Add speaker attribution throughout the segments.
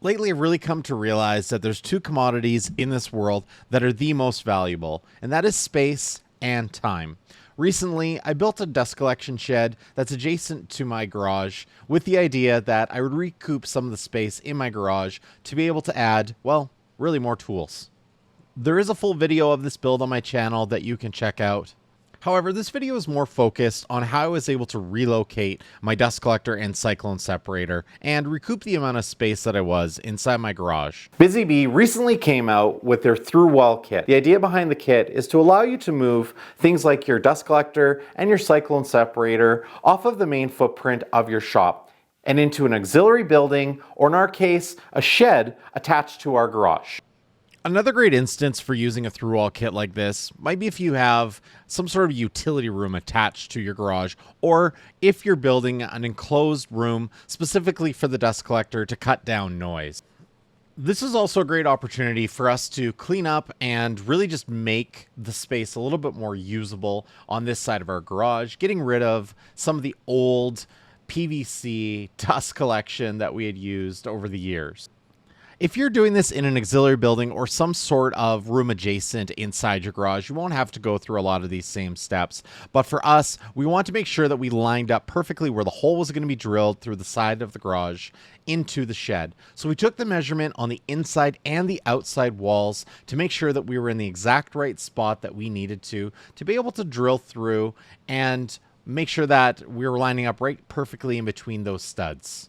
Speaker 1: Lately, I've really come to realize that there's two commodities in this world that are the most valuable, and that is space and time. Recently, I built a dust collection shed that's adjacent to my garage with the idea that I would recoup some of the space in my garage to be able to add, well, really more tools. There is a full video of this build on my channel that you can check out. However, this video is more focused on how I was able to relocate my dust collector and cyclone separator and recoup the amount of space that I was inside my garage. Busy Bee recently came out with their Thru wall kit. The idea behind the kit is to allow you to move things like your dust collector and your cyclone separator off of the main footprint of your shop and into an auxiliary building, or in our case, a shed attached to our garage. Another great instance for using a through-wall kit like this might be if you have some sort of utility room attached to your garage, or if you're building an enclosed room specifically for the dust collector to cut down noise. This is also a great opportunity for us to clean up and really just make the space a little bit more usable on this side of our garage, getting rid of some of the old PVC dust collection that we had used over the years. If you're doing this in an auxiliary building or some sort of room adjacent inside your garage, you won't have to go through a lot of these same steps. But for us, we want to make sure that we lined up perfectly where the hole was going to be drilled through the side of the garage into the shed. So we took the measurement on the inside and the outside walls to make sure that we were in the exact right spot that we needed to be able to drill through and make sure that we were lining up right perfectly in between those studs.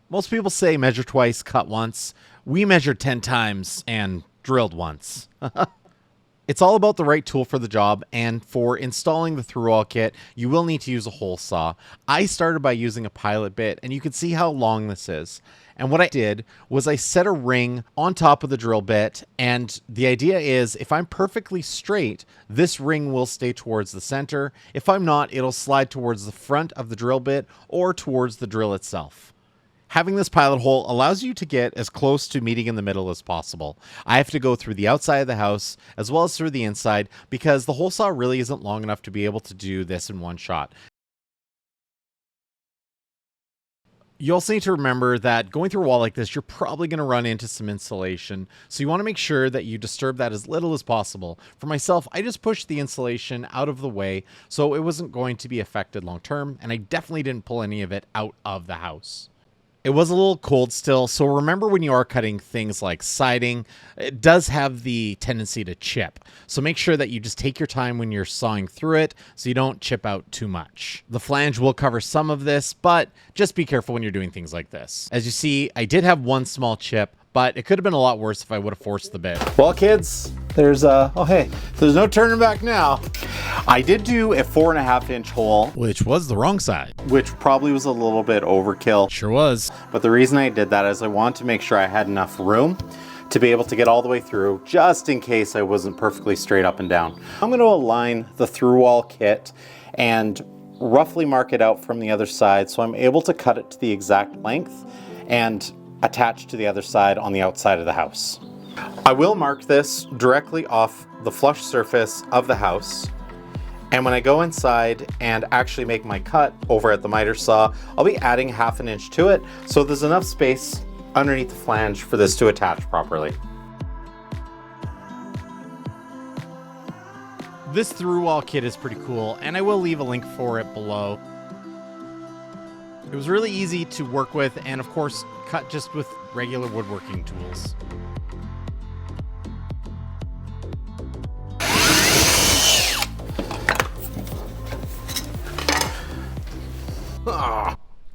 Speaker 1: Most people say measure twice, cut once. We measured 10 times and drilled once. It's all about the right tool for the job, and for installing the through-wall kit, you will need to use a hole saw. I started by using a pilot bit, and you can see how long this is. And what I did was I set a ring on top of the drill bit, and the idea is if I'm perfectly straight, this ring will stay towards the center. If I'm not, it'll slide towards the front of the drill bit or towards the drill itself. Having this pilot hole allows you to get as close to meeting in the middle as possible. I have to go through the outside of the house as well as through the inside because the hole saw really isn't long enough to be able to do this in one shot. You also need to remember that going through a wall like this, you're probably going to run into some insulation. So you want to make sure that you disturb that as little as possible. For myself, I just pushed the insulation out of the way so it wasn't going to be affected long term, and I definitely didn't pull any of it out of the house. It was a little cold still, so remember when you are cutting things like siding, it does have the tendency to chip. So make sure that you just take your time when you're sawing through it so you don't chip out too much. The flange will cover some of this, but just be careful when you're doing things like this. As you see, I did have one small chip, but it could have been a lot worse if I would have forced the bit. Well, kids, there's no turning back now. I did do a 4.5-inch hole, which was the wrong side, which probably was a little bit overkill. Sure was. But the reason I did that is I wanted to make sure I had enough room to be able to get all the way through, just in case I wasn't perfectly straight up and down. I'm going to align the through wall kit and roughly mark it out from the other side so I'm able to cut it to the exact length and attach to the other side on the outside of the house. I will mark this directly off the flush surface of the house, and when I go inside and actually make my cut over at the miter saw, I'll be adding 1/2 inch to it so there's enough space underneath the flange for this to attach properly. This through wall kit is pretty cool, and I will leave a link for it below. It was really easy to work with, and of course, cut just with regular woodworking tools.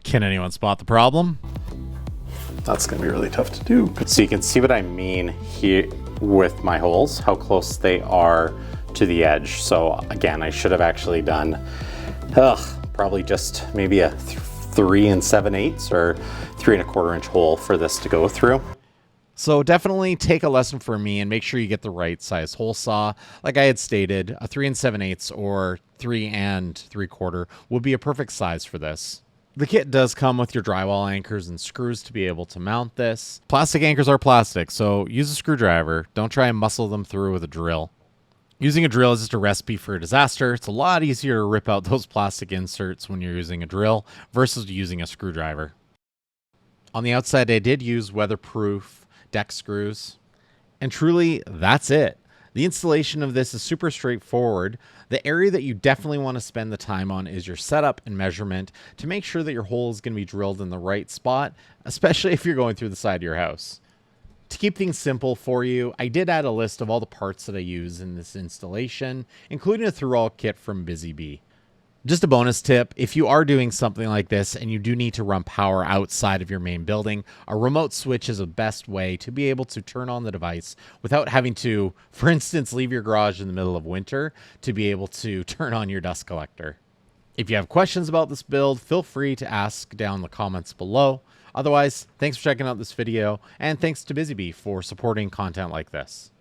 Speaker 1: Can anyone spot the problem? That's gonna be really tough to do. So you can see what I mean here with my holes, how close they are to the edge. So again, I should have actually done, probably just maybe a 3 7/8 or 3¼ inch hole for this to go through. So definitely take a lesson from me and make sure you get the right size hole saw. Like I had stated, a 3 7/8 or 3 3/4 would be a perfect size for this. The kit does come with your drywall anchors and screws to be able to mount this. Plastic anchors are plastic, so use a screwdriver. Don't try and muscle them through with a drill. Using a drill is just a recipe for a disaster. It's a lot easier to rip out those plastic inserts when you're using a drill versus using a screwdriver. On the outside, I did use weatherproof deck screws. And truly, that's it. The installation of this is super straightforward. The area that you definitely want to spend the time on is your setup and measurement to make sure that your hole is going to be drilled in the right spot, especially if you're going through the side of your house. To keep things simple for you, I did add a list of all the parts that I use in this installation, including a through-all kit from Busy Bee. Just a bonus tip, if you are doing something like this and you do need to run power outside of your main building, a remote switch is the best way to be able to turn on the device without having to, for instance, leave your garage in the middle of winter to be able to turn on your dust collector. If you have questions about this build, feel free to ask down in the comments below. Otherwise, thanks for checking out this video, and thanks to Busy Bee for supporting content like this.